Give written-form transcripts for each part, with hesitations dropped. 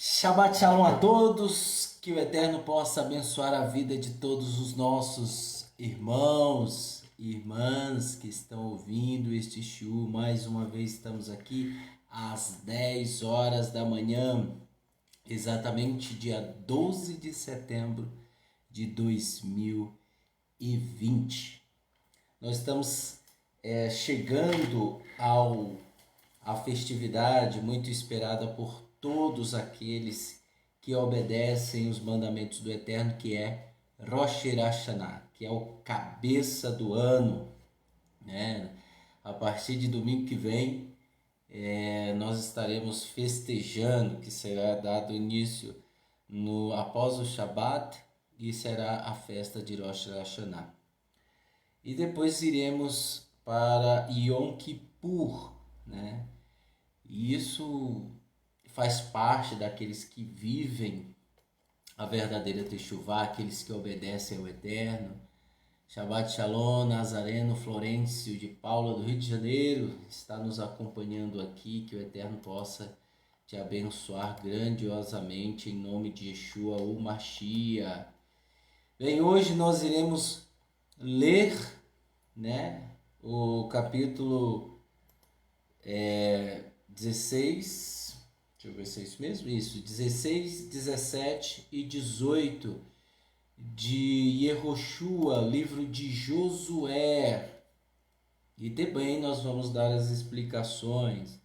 Shabbat Shalom a todos, que o Eterno possa abençoar a vida de todos os nossos irmãos e irmãs que estão ouvindo este shiur. Mais uma vez estamos aqui às 10 horas da manhã, exatamente dia 12 de setembro de 2020. Nós estamos chegando à festividade muito esperada por todos aqueles que obedecem os mandamentos do Eterno, que é Rosh Hashanah, que é o cabeça do ano, né? A partir de domingo que vem, nós estaremos festejando, que será dado início após o Shabat, e será a festa de Rosh Hashanah. E depois iremos para Yom Kippur, né? E isso faz parte daqueles que vivem a verdadeira Teshuvá, aqueles que obedecem ao Eterno. Shabbat Shalom, Nazareno, Florencio de Paula, do Rio de Janeiro, está nos acompanhando aqui. Que o Eterno possa te abençoar grandiosamente, em nome de Yeshua, o Mashiach. Bem, hoje nós iremos ler, né, o capítulo 16, deixa eu ver se é isso mesmo, 16, 17 e 18 de Yehoshua, livro de Josué. E também nós vamos dar as explicações.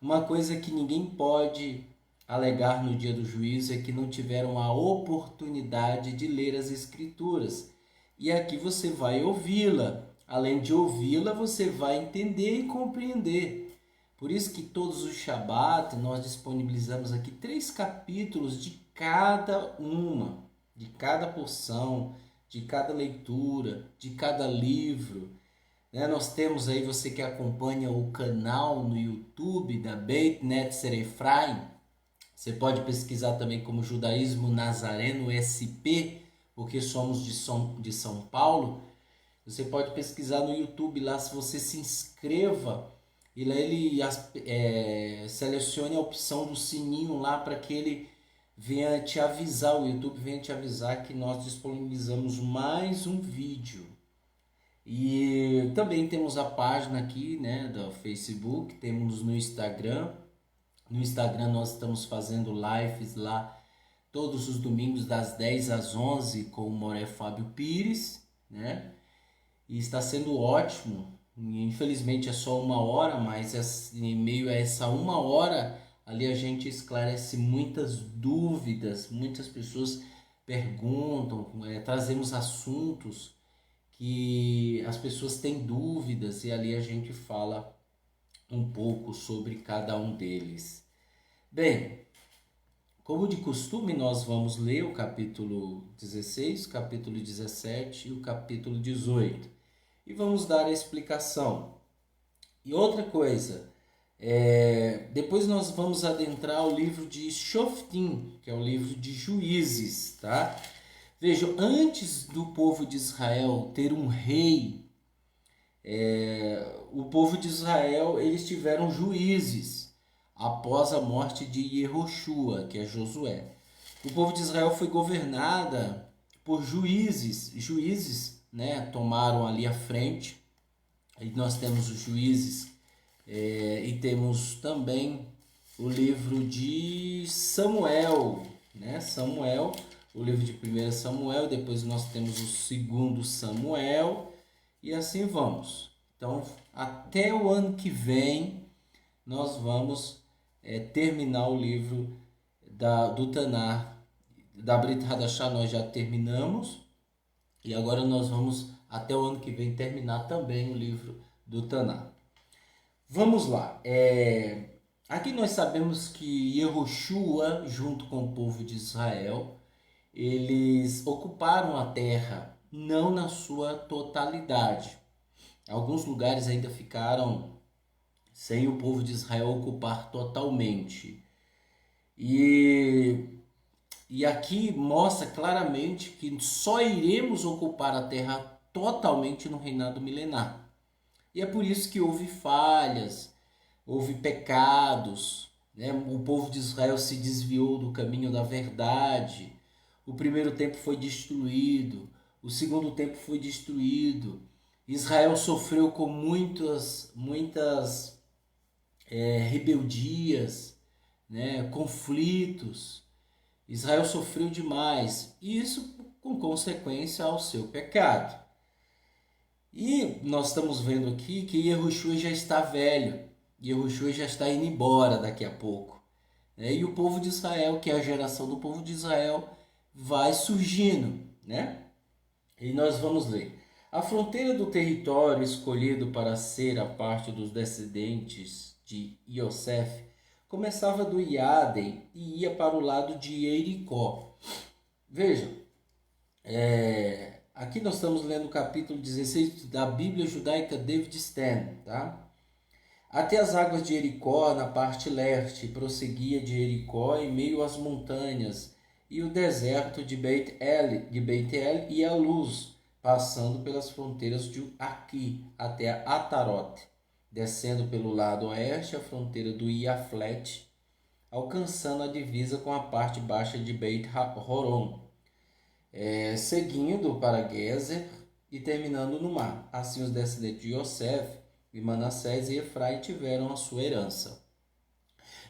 Uma coisa que ninguém pode alegar no dia do juízo é que não tiveram a oportunidade de ler as escrituras. E aqui você vai ouvi-la. Além de ouvi-la, você vai entender e compreender. Por isso que todos os Shabat nós disponibilizamos aqui 3 capítulos de cada porção, de cada leitura, de cada livro. Nós temos aí, você que acompanha o canal no YouTube da Beit Netzer Ephraim, você pode pesquisar também como Judaísmo Nazareno SP, porque somos de São Paulo. Você pode pesquisar no YouTube lá, se você se inscreva, e lá ele selecione a opção do sininho lá para que ele venha te avisar, o YouTube venha te avisar que nós disponibilizamos mais um vídeo. E também temos a página aqui, né, do Facebook, temos no Instagram. No Instagram nós estamos fazendo lives lá todos os domingos das 10 às 11 com o Moré Fábio Pires, né? E está sendo ótimo. Infelizmente é só 1 hora, mas em meio a essa 1 hora ali a gente esclarece muitas dúvidas, muitas pessoas perguntam, trazemos assuntos que as pessoas têm dúvidas e ali a gente fala um pouco sobre cada um deles. Bem, como de costume, nós vamos ler o capítulo 16, o capítulo 17 e o capítulo 18 e vamos dar a explicação. E outra coisa, depois nós vamos adentrar o livro de Shoftim, que é o livro de Juízes, tá? Vejam, antes do povo de Israel ter um rei, o povo de Israel, eles tiveram juízes após a morte de Yehoshua, que é Josué. O povo de Israel foi governada por juízes, né, tomaram ali a frente. Aí nós temos os juízes e temos também o livro de Samuel, né? Samuel, o livro de 1 Samuel, depois nós temos o 2 Samuel e assim vamos. Então, até o ano que vem, nós vamos terminar o livro do Tanar, da Brit Hadashah nós já terminamos, e agora nós vamos, até o ano que vem, terminar também o livro do Tanar. Vamos lá. Aqui nós sabemos que Yehoshua, junto com o povo de Israel, eles ocuparam a terra, não na sua totalidade. Alguns lugares ainda ficaram sem o povo de Israel ocupar totalmente. E aqui mostra claramente que só iremos ocupar a terra totalmente no reinado milenar. E é por isso que houve falhas, houve pecados, né? O povo de Israel se desviou do caminho da verdade. O primeiro tempo foi destruído, o segundo tempo foi destruído. Israel sofreu com muitas rebeldias, né? Conflitos. Israel sofreu demais, e isso com consequência ao seu pecado. E nós estamos vendo aqui que Yahushua já está velho, Yahushua já está indo embora daqui a pouco, né? E o povo de Israel, que é a geração do povo de Israel, vai surgindo, né? E nós vamos ler. A fronteira do território escolhido para ser a parte dos descendentes de Iosef começava do Iadem e ia para o lado de Jericó. Vejam, aqui nós estamos lendo o capítulo 16 da Bíblia Judaica David Stern, tá? Até as águas de Jericó, na parte leste, prosseguia de Jericó em meio às montanhas e o deserto de Beit-El e a luz, passando pelas fronteiras de Aqui até Atarote, descendo pelo lado oeste a fronteira do Iaflet, alcançando a divisa com a parte baixa de Beit-Horon, seguindo para Gezer e terminando no mar. Assim os descendentes de Yosef e Manassés e Efraim tiveram a sua herança.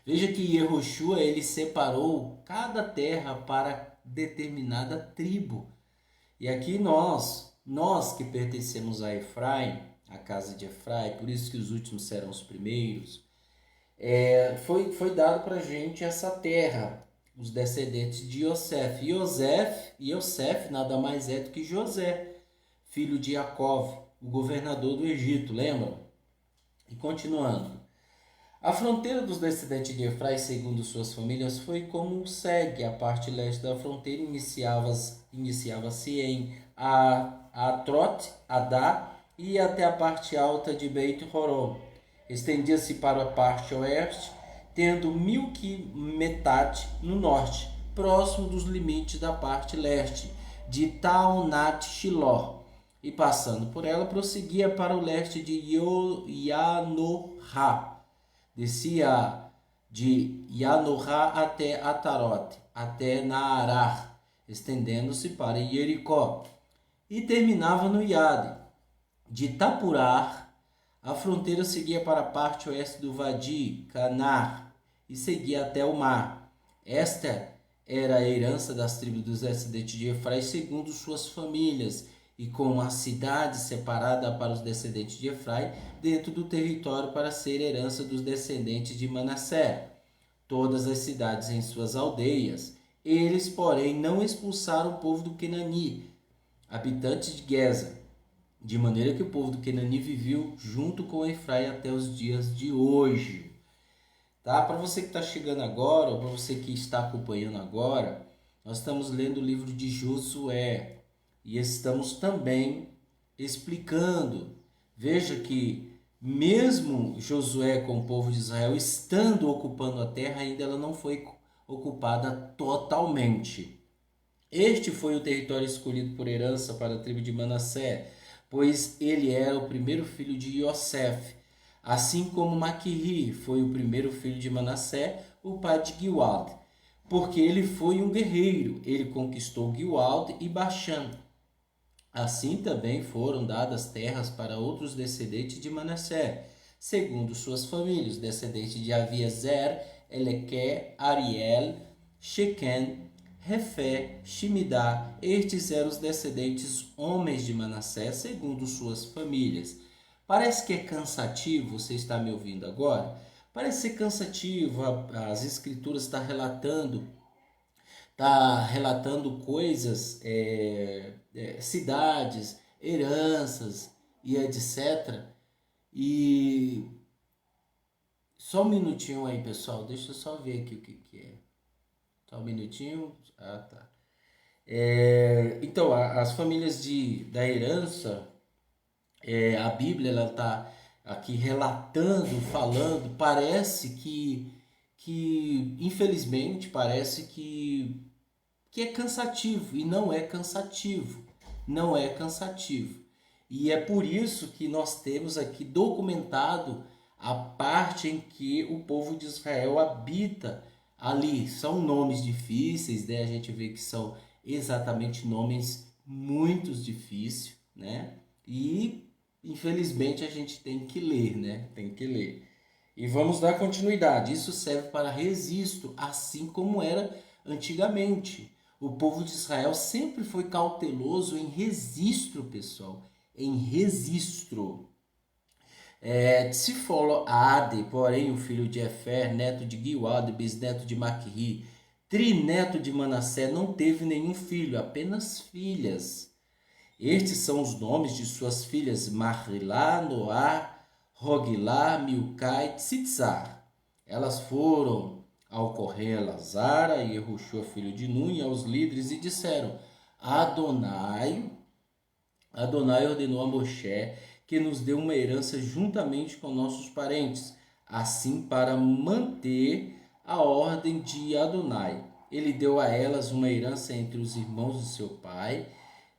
Veja que Yehoshua, ele separou cada terra para determinada tribo. E aqui nós que pertencemos a Efraim, a casa de Efraim, por isso que os últimos serão os primeiros, foi dado para a gente essa terra, os descendentes de Yosef. Yosef nada mais é do que José, filho de Jacó, o governador do Egito, lembram? E continuando. A fronteira dos descendentes de Efraim, segundo suas famílias, foi como segue. A parte leste da fronteira iniciava-se em Atrot, Adá, e ia até a parte alta de Beit-Horon. Estendia-se para a parte oeste, tendo Milquimetat no norte, próximo dos limites da parte leste, de Taonat-Shiló, e passando por ela, prosseguia para o leste de Yanohá. Descia de Yanohá até Atarote, até Naarar, estendendo-se para Jericó, e terminava no Iade. De Tapurar, a fronteira seguia para a parte oeste do Vadi, Canar, e seguia até o mar. Esta era a herança das tribos dos descendentes de Efraim segundo suas famílias, e com uma cidade separada para os descendentes de Efraim dentro do território para ser herança dos descendentes de Manassés. Todas as cidades em suas aldeias. Eles, porém, não expulsaram o povo do Quenani, habitantes de Gezer, de maneira que o povo do Quenani viveu junto com Efraim até os dias de hoje. Tá? Para você que está chegando agora, ou para você que está acompanhando agora, nós estamos lendo o livro de Josué. E estamos também explicando. Veja que mesmo Josué com o povo de Israel estando ocupando a terra, ainda ela não foi ocupada totalmente. Este foi o território escolhido por herança para a tribo de Manassés, pois ele era o primeiro filho de Yosef, assim como Maquiri foi o primeiro filho de Manassés, o pai de Gileade, porque ele foi um guerreiro, ele conquistou Gileade e Baxã. Assim também foram dadas terras para outros descendentes de Manassés, segundo suas famílias, descendentes de Aviezer, Eleque, Ariel, Shequem, Refé, Shimidá. Estes eram os descendentes homens de Manassés, segundo suas famílias. Parece que é cansativo, você está me ouvindo agora? Parece ser cansativo, as escrituras estão relatando coisas, cidades, heranças e etc. E só um minutinho aí, pessoal, deixa eu só ver aqui o que é. Só um minutinho. Ah, tá. Então, as famílias da herança, a Bíblia ela está aqui relatando, falando, parece que infelizmente parece que é cansativo, e não é cansativo, não é cansativo. E é por isso que nós temos aqui documentado a parte em que o povo de Israel habita ali. São nomes difíceis, né? A gente vê que são exatamente nomes muito difíceis, né? E infelizmente a gente tem que ler, né? Tem que ler. E vamos dar continuidade. Isso serve para registro, assim como era antigamente. O povo de Israel sempre foi cauteloso em registro, pessoal. Em registro. Tsifolo Ade, porém, o filho de Efer, neto de Guiuade, bisneto de Maquiri, trineto de Manassé, não teve nenhum filho, apenas filhas. Estes são os nomes de suas filhas Mahrilá, Noá, Rogilá, Milcá e Tsitzar. Elas foram ao correr Zara e Yehoshua, filho de Nun, aos líderes e disseram: Adonai ordenou a Moshe que nos deu uma herança juntamente com nossos parentes, assim para manter a ordem de Adonai. Ele deu a elas uma herança entre os irmãos de seu pai.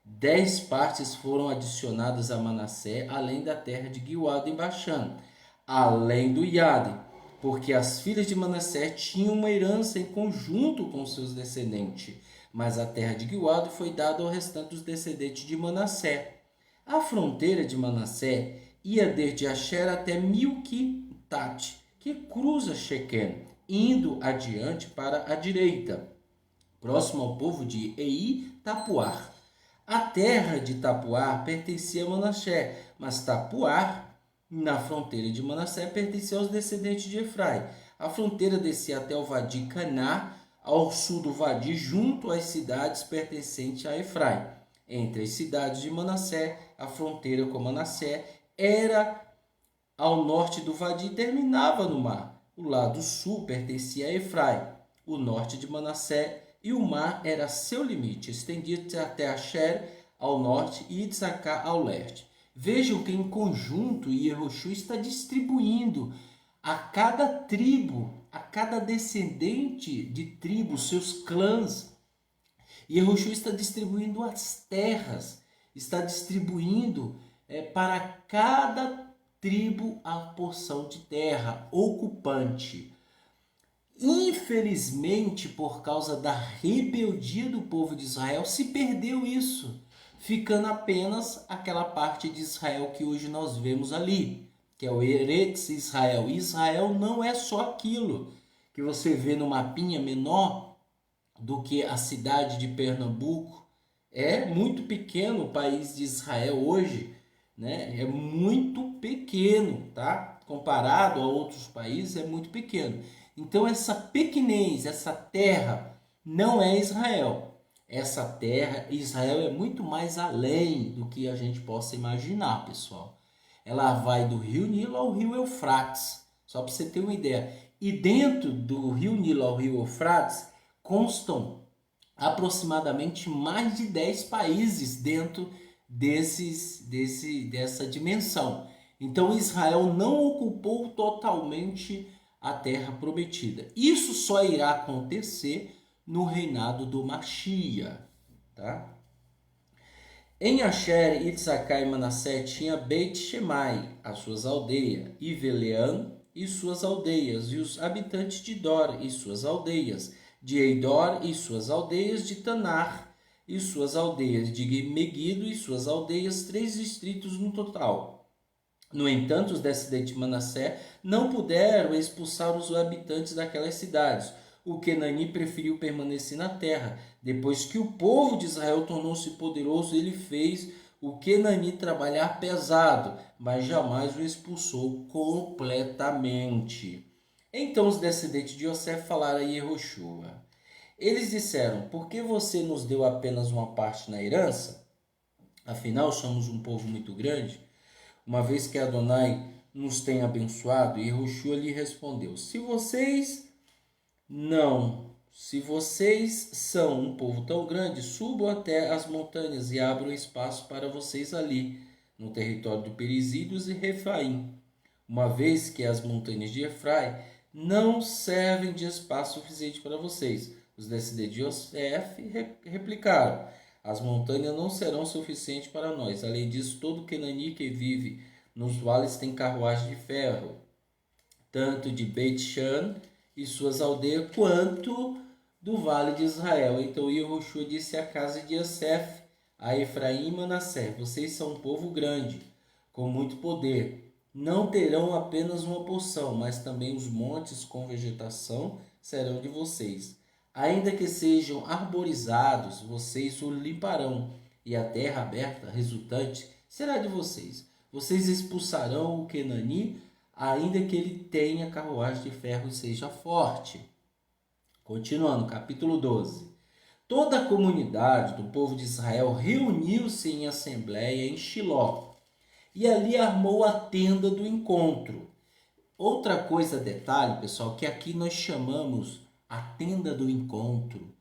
10 partes foram adicionadas a Manassé, além da terra de Gileade em Baxã, além do Iade, porque as filhas de Manassé tinham uma herança em conjunto com seus descendentes, mas a terra de Gileade foi dada ao restante dos descendentes de Manassé. A fronteira de Manassé ia desde Asher até Milquitate, que cruza Shequem, indo adiante para a direita, próximo ao povo de Ei-Tapuar. A terra de Tapuar pertencia a Manassé, mas Tapuar, na fronteira de Manassé, pertencia aos descendentes de Efraim. A fronteira descia até o Vadi Caná, ao sul do Vadi, junto às cidades pertencentes a Efraim. Entre as cidades de Manassé, a fronteira com Manassé era ao norte do Vadi e terminava no mar. O lado sul pertencia a Efraim, o norte de Manassé, e o mar era seu limite, estendia-se até Asher ao norte e Itzaká ao leste. Vejam que em conjunto Yehoshua está distribuindo a cada tribo, a cada descendente de tribo, seus clãs. Yehoshua está distribuindo as terras, está distribuindo para cada tribo a porção de terra ocupante. Infelizmente, por causa da rebeldia do povo de Israel, se perdeu isso, ficando apenas aquela parte de Israel que hoje nós vemos ali, que é o Eretz Israel. Israel não é só aquilo que você vê no mapinha menor do que a cidade de Pernambuco. É muito pequeno o país de Israel hoje, né? É muito pequeno, tá? Comparado a outros países, é muito pequeno. Então essa pequenez, essa terra não é Israel. Essa terra, Israel é muito mais além do que a gente possa imaginar, pessoal. Ela vai do Rio Nilo ao Rio Eufrates, só para você ter uma ideia. E dentro do Rio Nilo ao Rio Eufrates constam aproximadamente mais de 10 países dentro dessa dimensão. Então Israel não ocupou totalmente a terra prometida. Isso só irá acontecer no reinado do Mashiach, tá? Em Asher, Itzaká e Manassé tinha Beit Shemai, as suas aldeias, e Veleã e suas aldeias, e os habitantes de Dor e suas aldeias, de Eidor e suas aldeias, de Tanar e suas aldeias, de Megido e suas aldeias, 3 distritos no total. No entanto, os descendentes de Manassé não puderam expulsar os habitantes daquelas cidades. O Kenani preferiu permanecer na terra. Depois que o povo de Israel tornou-se poderoso, ele fez o Kenani trabalhar pesado, mas jamais o expulsou completamente. Então os descendentes de José falaram a Yehoshua. Eles disseram: por que você nos deu apenas uma parte na herança? Afinal, somos um povo muito grande. Uma vez que Adonai nos tem abençoado, Yehoshua lhe respondeu: se vocês são um povo tão grande, subam até as montanhas e abram espaço para vocês ali, no território de Perizídeos e Refaim, uma vez que as montanhas de Efraim não servem de espaço suficiente para vocês. Os descendentes de Yosef replicaram: as montanhas não serão suficientes para nós. Além disso, todo Kenani que vive nos vales tem carruagem de ferro. tanto de Beit-Shan e suas aldeias, quanto do vale de Israel. Então Yehoshua disse à casa de Yosef, a Efraim e Manassés: vocês são um povo grande, com muito poder. Não terão apenas uma porção, mas também os montes com vegetação serão de vocês. Ainda que sejam arborizados, vocês o limparão, e a terra aberta resultante será de vocês. Vocês expulsarão o Quenani, ainda que ele tenha carruagem de ferro e seja forte. Continuando, capítulo 12. Toda a comunidade do povo de Israel reuniu-se em assembleia em Shiló, e ali armou a tenda do encontro. Outra coisa, detalhe, pessoal, que aqui nós chamamos a tenda do encontro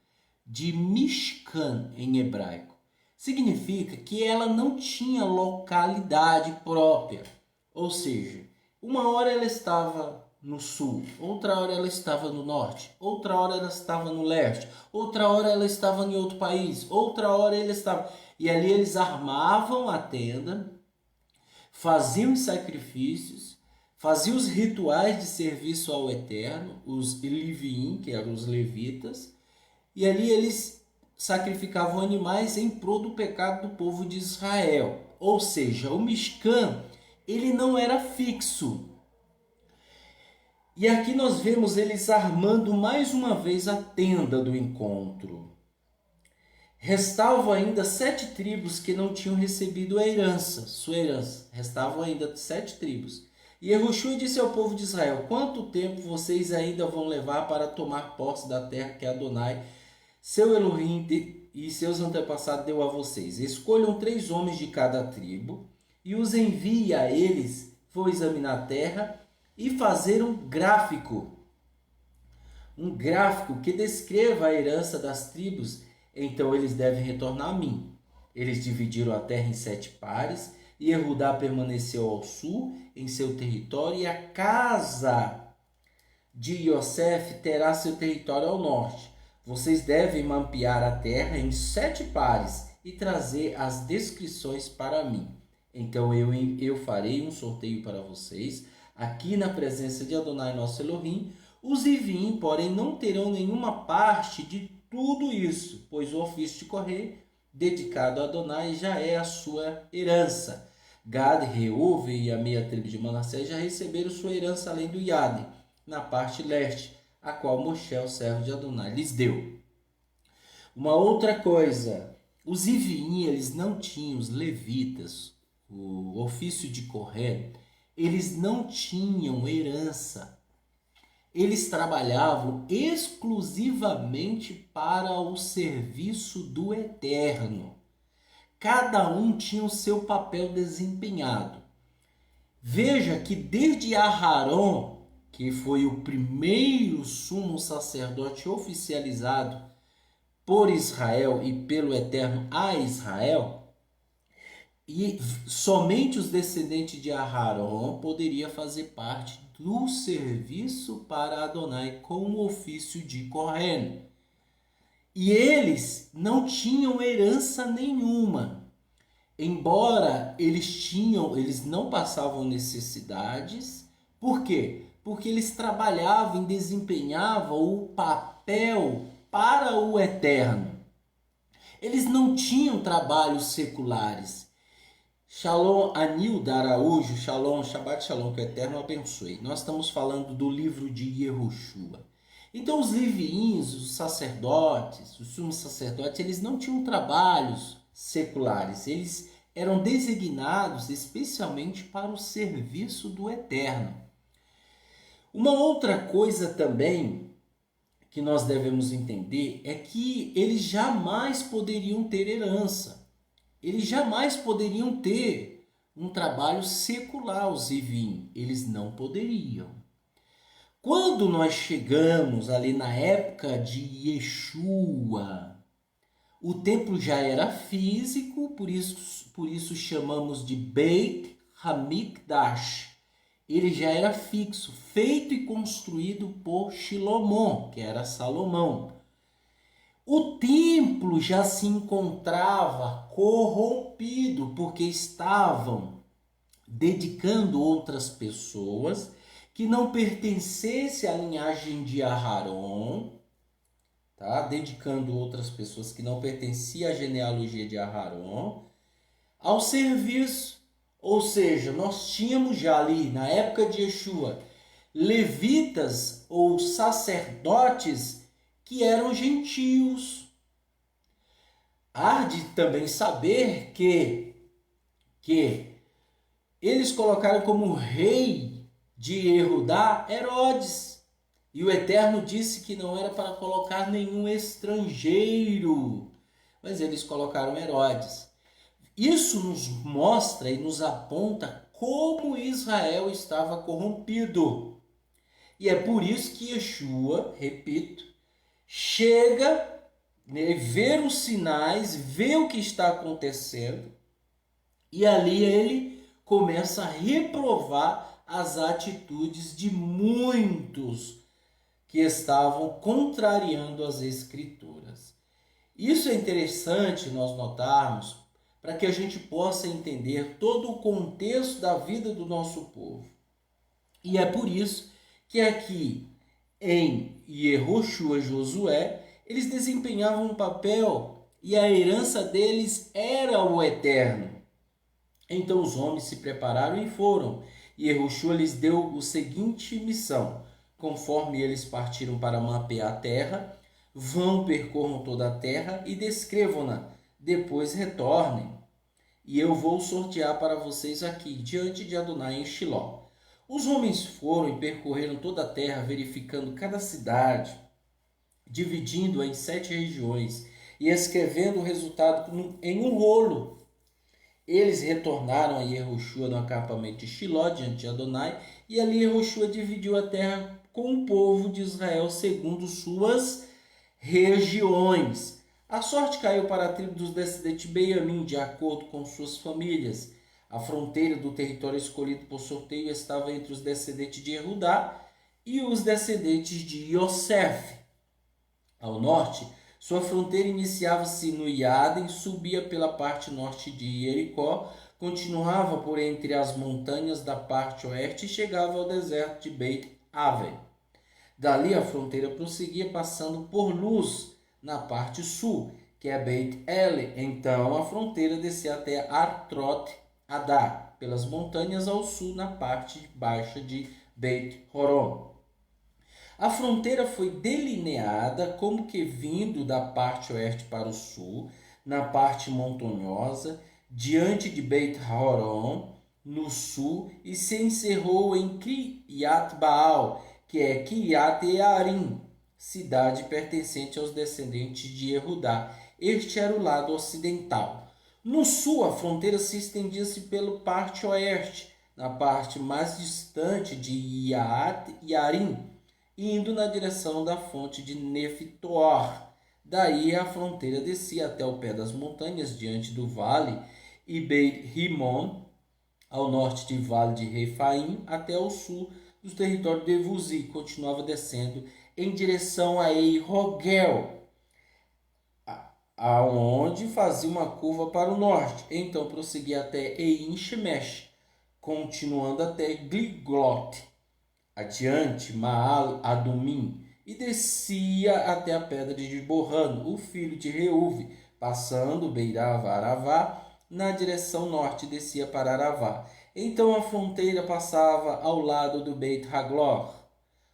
de Mishkan em hebraico. Significa que ela não tinha localidade própria. Ou seja, uma hora ela estava no sul, outra hora ela estava no norte, outra hora ela estava no leste, outra hora ela estava em outro país, outra hora ela estava... E ali eles armavam a tenda, faziam os sacrifícios, faziam os rituais de serviço ao Eterno, os Leviim, que eram os levitas, e ali eles sacrificavam animais em prol do pecado do povo de Israel. Ou seja, o Mishkan, ele não era fixo. E aqui nós vemos eles armando mais uma vez a tenda do encontro. Restavam ainda 7 tribos que não tinham recebido a herança, sua herança. Restavam ainda 7 tribos. E Yehoshua disse ao povo de Israel: quanto tempo vocês ainda vão levar para tomar posse da terra que Adonai, seu Elohim e seus antepassados deu a vocês? Escolham 3 homens de cada tribo e os envie a eles. Vou examinar a terra e fazer um gráfico que descreva a herança das tribos. Então eles devem retornar a mim. Eles dividiram a terra em 7 pares, e Yehudá permaneceu ao sul em seu território, e a casa de Yosef terá seu território ao norte. Vocês devem mapear a terra em 7 pares e trazer as descrições para mim. Então eu farei um sorteio para vocês, aqui na presença de Adonai nosso Elohim. Os Ivim, porém, não terão nenhuma parte de tudo isso, pois o ofício de correio dedicado a Adonai já é a sua herança. Gad, Reuven e a meia tribo de Manassés já receberam sua herança além do Iade, na parte leste, a qual Moshe, o servo de Adonai, lhes deu. Uma outra coisa, os Ivim, eles não tinham, os levitas, o ofício de correio, eles não tinham herança. Eles trabalhavam exclusivamente para o serviço do Eterno. Cada um tinha o seu papel desempenhado. Veja que desde Aharon, que foi o primeiro sumo sacerdote oficializado por Israel e pelo Eterno a Israel, e somente os descendentes de Aharon poderiam fazer parte do serviço para Adonai com o ofício de Kohen. E eles não tinham herança nenhuma. Embora eles não passavam necessidades. Por quê? Porque eles trabalhavam e desempenhavam o papel para o Eterno. Eles não tinham trabalhos seculares. Shalom, Anilda Araújo, Shalom, Shabbat Shalom, que o Eterno abençoe. Nós estamos falando do livro de Yehoshua. Então os leviins, os sacerdotes, os sumos sacerdotes, eles não tinham trabalhos seculares. Eles eram designados especialmente para o serviço do Eterno. Uma outra coisa também que nós devemos entender é que eles jamais poderiam ter herança. Eles jamais poderiam ter um trabalho secular, os Ivim. Eles não poderiam. Quando nós chegamos ali na época de Yeshua, o templo já era físico, por isso chamamos de Beit Hamikdash. Ele já era fixo, feito e construído por Shilomon, que era Salomão. O templo já se encontrava corrompido, porque estavam dedicando outras pessoas que não pertencesse à linhagem de Aharon, tá? Dedicando outras pessoas que não pertenciam à genealogia de Aharon, ao serviço. Ou seja, nós tínhamos já ali, na época de Yeshua, levitas ou sacerdotes que eram gentios. Há de também saber que eles colocaram como rei de Yehudá Herodes. E o Eterno disse que não era para colocar nenhum estrangeiro, mas eles colocaram Herodes. Isso nos mostra e nos aponta como Israel estava corrompido. E é por isso que Yeshua, repito, chega, né, vê os sinais, vê o que está acontecendo, e ali ele começa a reprovar as atitudes de muitos que estavam contrariando as Escrituras. Isso é interessante nós notarmos para que a gente possa entender todo o contexto da vida do nosso povo. E é por isso que aqui em Yehoshua Josué, eles desempenhavam um papel e a herança deles era o Eterno. Então os homens se prepararam e foram. E Yehoshua lhes deu a seguinte missão: conforme eles partiram para mapear a terra, vão, percorram toda a terra e descrevam-na, depois retornem. E eu vou sortear para vocês aqui, diante de Adonai em Shiló. Os homens foram e percorreram toda a terra, verificando cada cidade, dividindo-a em 7 regiões e escrevendo o resultado em um rolo. Eles retornaram a Yehoshua no acampamento de Shiló, diante de Adonai, e ali Yehoshua dividiu a terra com o povo de Israel segundo suas regiões. A sorte caiu para a tribo dos descendentes de Benjamim, de acordo com suas famílias. A fronteira do território escolhido por sorteio estava entre os descendentes de Judá e os descendentes de Yosef. Ao norte, sua fronteira iniciava-se no Iadem, subia pela parte norte de Jericó, continuava por entre as montanhas da parte oeste e chegava ao deserto de Beit Aven. Dali a fronteira prosseguia passando por Luz, na parte sul, que é Beit El. Então a fronteira descia até Artrot Adá, pelas montanhas ao sul, na parte baixa de Beit Horon. A fronteira foi delineada como que vindo da parte oeste para o sul, na parte montanhosa, diante de Beit Horon, no sul, e se encerrou em Kiryat Baal, que é Kiryat Jearim, cidade pertencente aos descendentes de Yehudá. Este era o lado ocidental. No sul, a fronteira se estendia-se pela parte oeste, na parte mais distante de Kiryat Jearim, indo na direção da fonte de Neftoar. Daí a fronteira descia até o pé das montanhas, diante do vale, e Beit Rimon, ao norte de vale de Refaim, até o sul dos territórios de Evuzi, continuava descendo em direção a Ei-Rogel, aonde fazia uma curva para o norte. Então prosseguia até Ein-Shemesh, continuando até Gliglot, adiante Maal Adumim, e descia até a pedra de Borran, o filho de Reuve, passando Beirava Aravá, na direção norte descia para Aravá. Então a fronteira passava ao lado do Beit Haglor,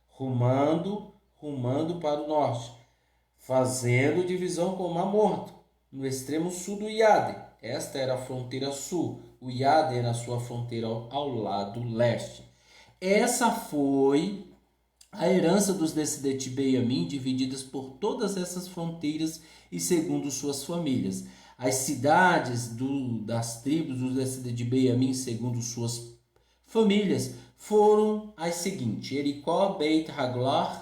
rumando para o norte, fazendo divisão com o Mar Morto, no extremo sul do Iade. Esta era a fronteira sul, o Iade era a sua fronteira ao lado leste. Essa foi a herança dos descendentes de Benjamim, divididas por todas essas fronteiras e segundo suas famílias. As cidades das tribos dos descendentes de Benjamim, segundo suas famílias, foram as seguintes: Jericó, Beit Haglor,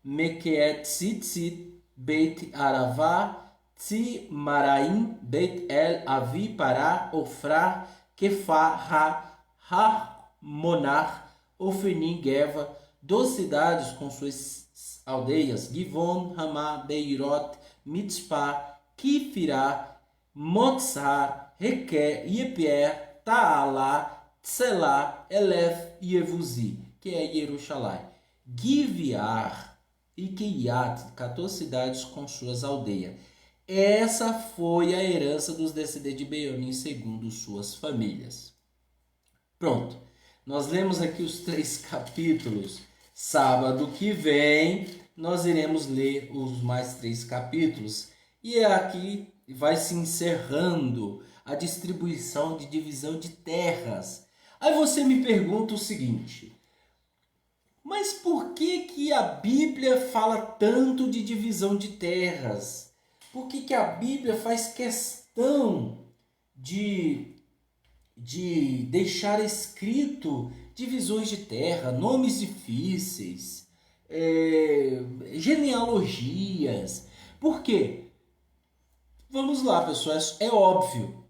Mequet Tzitzit, Beit Aravá, Tzimaraim, Beit El, Avi, Pará, Ofrá, Kefá, Harmonar, Ofenim, Geva, 12 cidades com suas aldeias: Givon, Ramá, Beirot, Mitzpah, Kifirá, Motzar, Requé, Iepier, Taalá, Tselá, Elef e Evuzi. que é Jerusalém. Giviar e Kiriat, 14 cidades com suas aldeias. Essa foi a herança dos descendentes de Benjamim segundo suas famílias. Pronto, nós lemos aqui os 3 capítulos. Sábado que vem nós iremos ler os mais 3 capítulos. E aqui vai se encerrando a distribuição de divisão de terras. Aí você me pergunta o seguinte: mas por que a Bíblia fala tanto de divisão de terras? Por que a Bíblia faz questão de deixar escrito divisões de terra, nomes difíceis, genealogias? Por quê? Vamos lá, pessoal, é óbvio.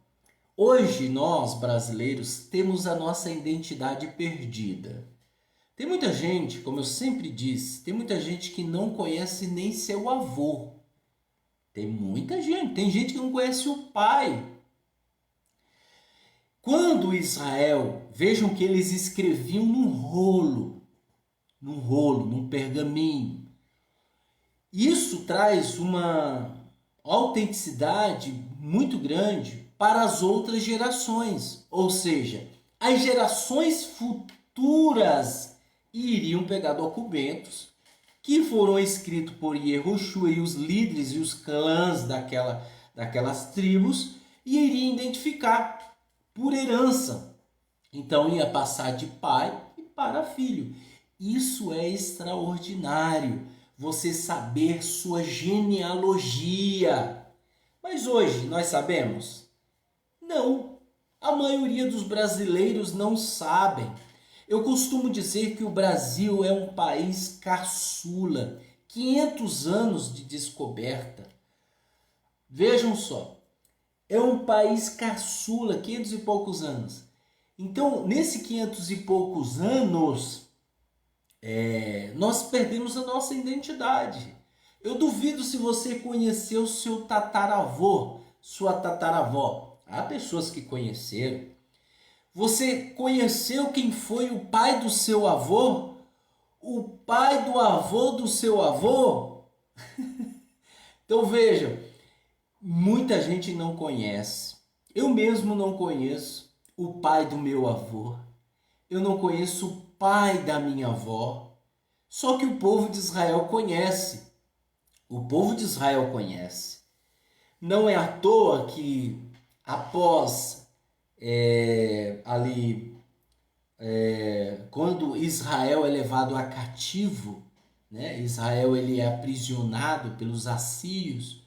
Hoje nós, brasileiros, temos a nossa identidade perdida. Tem muita gente, como eu sempre disse, tem muita gente que não conhece nem seu avô. Tem muita gente, tem gente que não conhece o pai. Quando Israel, vejam que eles escreviam num rolo, num pergaminho. Isso traz uma autenticidade muito grande para as outras gerações. Ou seja, as gerações futuras iriam pegar documentos que foram escritos por Yehoshua e os líderes e os clãs daquelas tribos e iriam identificar por herança. Então ia passar de pai para filho. Isso é extraordinário, você saber sua genealogia. Mas hoje nós sabemos? Não. A maioria dos brasileiros não sabem. Eu costumo dizer que o Brasil é um país caçula, 500 anos de descoberta. Vejam só, é um país caçula, 500 e poucos anos. Então, nesses 500 e poucos anos, nós perdemos a nossa identidade. Eu duvido se você conheceu seu tataravô, sua tataravó. Há pessoas que conheceram. Você conheceu quem foi o pai do seu avô? O pai do avô do seu avô? Então vejam, muita gente não conhece. Eu mesmo não conheço o pai do meu avô. Eu não conheço o pai da minha avó. Só que o povo de Israel conhece. O povo de Israel conhece. Não é à toa que após quando Israel é levado a cativo, né? Israel ele é aprisionado pelos assírios,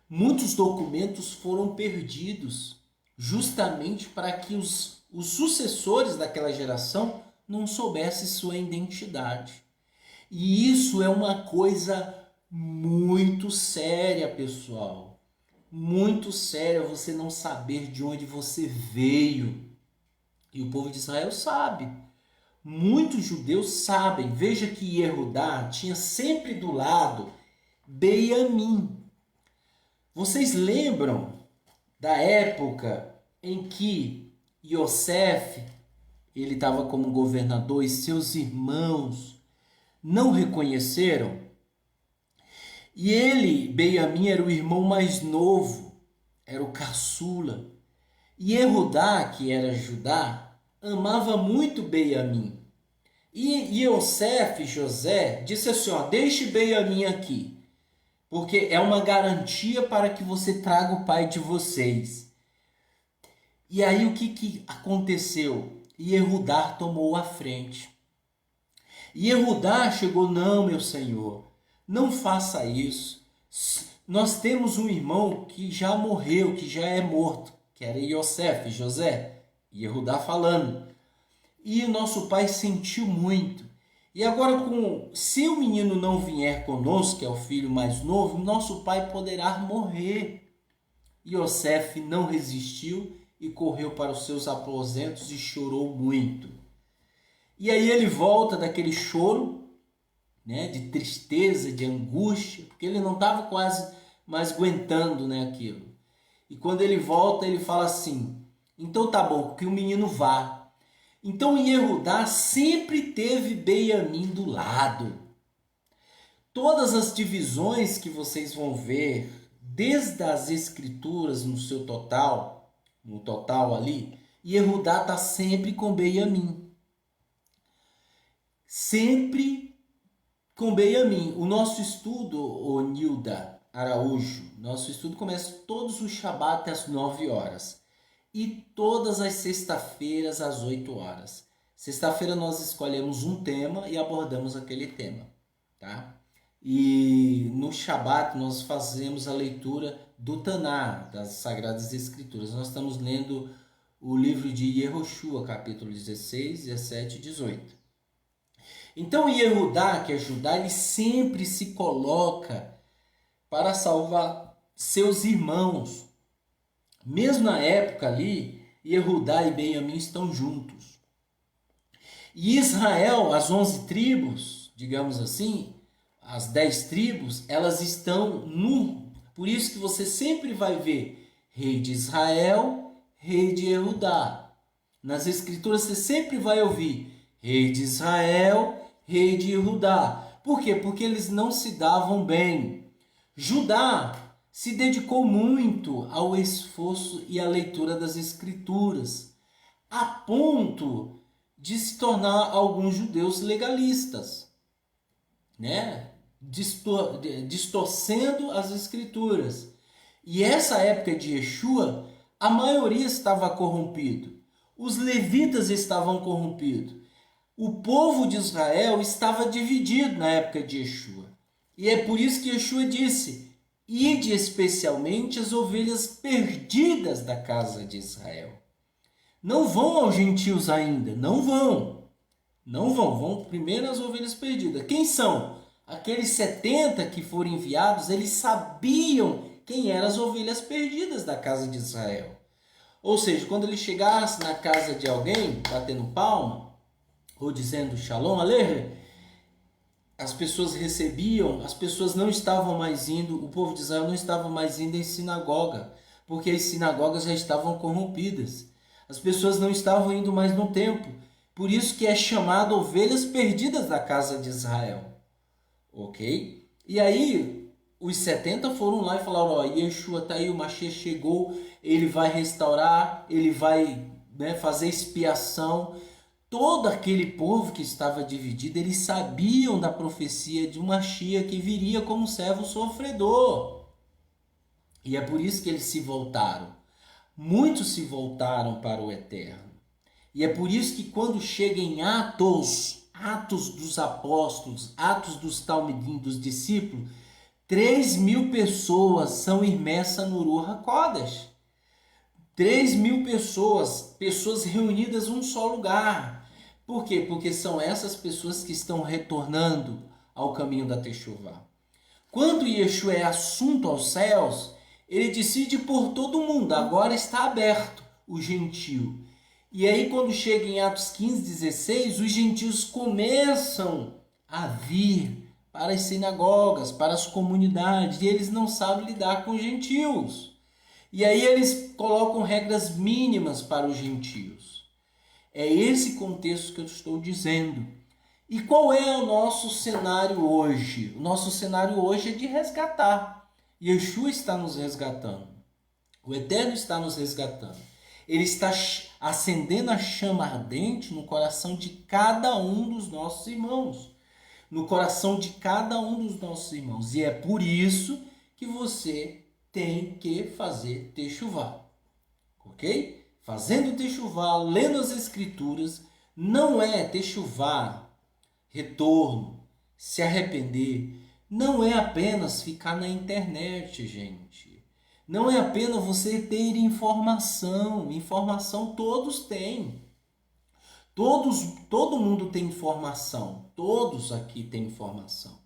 muitos documentos foram perdidos, justamente para que os sucessores daquela geração não soubessem sua identidade. E isso é uma coisa muito séria, pessoal. Muito séria você não saber de onde você veio. E o povo de Israel sabe. Muitos judeus sabem. Veja que Yehudá tinha sempre do lado Benjamim. Vocês lembram da época em que Yosef, ele estava como governador e seus irmãos não reconheceram? E ele, Benjamim, era o irmão mais novo, era o caçula. E Yehudá, que era Judá, amava muito Benjamim. E Yosef, José, disse assim, deixe Benjamim aqui, porque é uma garantia para que você traga o pai de vocês. E aí o que aconteceu? Yehudá tomou a frente. Yehudá chegou, não, meu senhor, não faça isso. Nós temos um irmão que já morreu, que já é morto, que era Yosef, José, Yehudá falando. E o nosso pai sentiu muito. E agora, se o menino não vier conosco, que é o filho mais novo, nosso pai poderá morrer. Yosef não resistiu e correu para os seus aposentos e chorou muito. E aí ele volta daquele choro, né, de tristeza, de angústia, porque ele não estava quase mais aguentando, né, aquilo. E quando ele volta, ele fala assim, então tá bom, que o menino vá. Então Yehudá sempre teve Benjamim do lado. Todas as divisões que vocês vão ver, desde as escrituras no total ali, Yehudá está sempre com Benjamim. Sempre com Benjamim. O nosso estudo, o Nilda Araújo, nosso estudo começa todos os Shabat às 9 horas. E todas as sextas-feiras às 8 horas. Sexta-feira nós escolhemos um tema e abordamos aquele tema, tá? E no Shabat nós fazemos a leitura do Taná, das Sagradas Escrituras. Nós estamos lendo o livro de Yehoshua, capítulo 16, 17 e 18. Então Yehudá, que é Judá, ele sempre se coloca para salvar seus irmãos. Mesmo na época ali, Yehudá e Benjamim estão juntos. E Israel, as 11 tribos, digamos assim, as 10 tribos, elas estão no... Por isso que você sempre vai ver rei de Israel, rei de Yehudá. Nas escrituras você sempre vai ouvir rei de Israel, rei de Yehudá. Por quê? Porque eles não se davam bem. Judá se dedicou muito ao esforço e à leitura das escrituras, a ponto de se tornar alguns judeus legalistas, né? Distorcendo as escrituras. E essa época de Yeshua, a maioria estava corrompido. Os levitas estavam corrompidos. O povo de Israel estava dividido na época de Yeshua. E é por isso que Yeshua disse: ide especialmente as ovelhas perdidas da casa de Israel. Não vão aos gentios ainda, não vão. Não vão, vão primeiro as ovelhas perdidas. Quem são? Aqueles 70 que foram enviados, eles sabiam quem eram as ovelhas perdidas da casa de Israel. Ou seja, quando ele chegasse na casa de alguém, batendo palma, ou dizendo Shalom Aleichem, as pessoas recebiam, as pessoas não estavam mais indo, o povo de Israel não estava mais indo em sinagoga, porque as sinagogas já estavam corrompidas. As pessoas não estavam indo mais no templo. Por isso que é chamado ovelhas perdidas da casa de Israel. Ok? E aí, os 70 foram lá e falaram: ó, Yeshua está aí, o Mashiach chegou, ele vai restaurar, ele vai, né, fazer expiação. Todo aquele povo que estava dividido, eles sabiam da profecia de um Mashiach que viria como servo sofredor. E é por isso que eles se voltaram. Muitos se voltaram para o Eterno. E é por isso que quando chega em Atos dos apóstolos, Atos dos Talmidim, dos discípulos, 3.000 pessoas são imersas no Ruach HaKodesh. 3.000 pessoas reunidas em um só lugar. Por quê? Porque são essas pessoas que estão retornando ao caminho da Teshuvá. Quando Yeshua é assunto aos céus, ele decide por todo mundo. Agora está aberto o gentio. E aí quando chega em Atos 15, 16, os gentios começam a vir para as sinagogas, para as comunidades, e eles não sabem lidar com os gentios. E aí eles colocam regras mínimas para os gentios. É esse contexto que eu estou dizendo. E qual é o nosso cenário hoje? O nosso cenário hoje é de resgatar. Yeshua está nos resgatando. O Eterno está nos resgatando. Ele está acendendo a chama ardente no coração de cada um dos nossos irmãos. No coração de cada um dos nossos irmãos. E é por isso que você tem que fazer Teshuvá. Ok? Fazendo Teshuvá, lendo as escrituras, não é Teshuvá, retorno, se arrepender. Não é apenas ficar na internet, gente. Não é apenas você ter informação. Informação todos têm. Todo mundo tem informação. Todos aqui têm informação.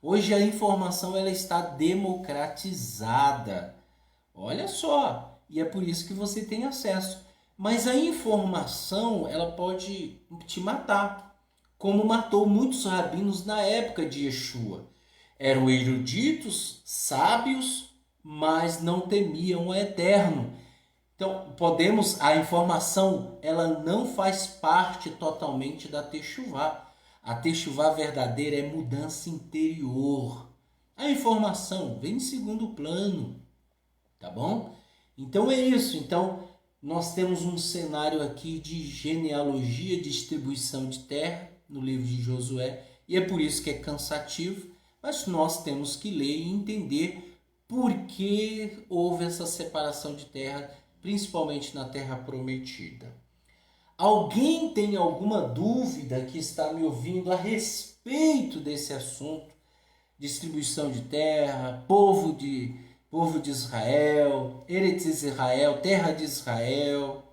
Hoje a informação ela está democratizada. Olha só. E é por isso que você tem acesso. Mas a informação ela pode te matar. Como matou muitos rabinos na época de Yeshua. Eram eruditos, sábios, mas não temiam o Eterno. Então, a informação, ela não faz parte totalmente da techuvá. A techuvá verdadeira é mudança interior. A informação vem em segundo plano, tá bom? Então é isso. Então, nós temos um cenário aqui de genealogia, distribuição de terra no livro de Josué, e é por isso que é cansativo, mas nós temos que ler e entender por que houve essa separação de terra, principalmente na terra prometida. Alguém tem alguma dúvida que está me ouvindo a respeito desse assunto? Distribuição de terra, povo de Israel, Eretz Israel, terra de Israel.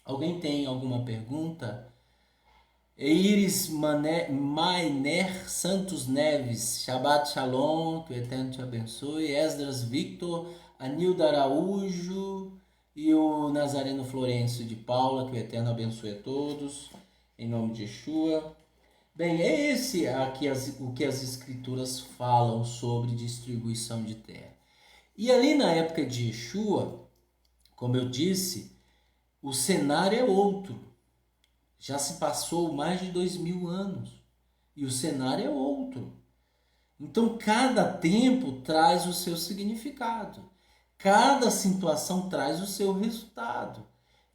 Alguém tem alguma pergunta? Eiris Mainer Santos Neves, Shabbat Shalom, que o Eterno te abençoe. Esdras Victor, Anilda Araújo e o Nazareno Florencio de Paula, que o Eterno abençoe a todos, em nome de Yeshua. Bem, é esse aqui o que as escrituras falam sobre distribuição de terra. E ali na época de Yeshua, como eu disse, o cenário é outro. Já se passou mais de 2000 anos e o cenário é outro. Então, cada tempo traz o seu significado. Cada situação traz o seu resultado.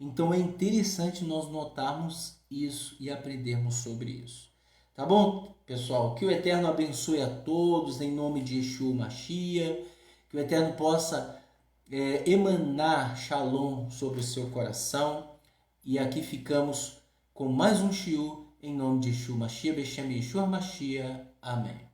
Então, é interessante nós notarmos isso e aprendermos sobre isso. Tá bom, pessoal? Que o Eterno abençoe a todos em nome de Yeshua Mashiach. Que o Eterno possa emanar Shalom sobre o seu coração. E aqui ficamos com mais um shiur em nome de Yeshua Mashiach, Beshem Yeshua Mashiach. Amém.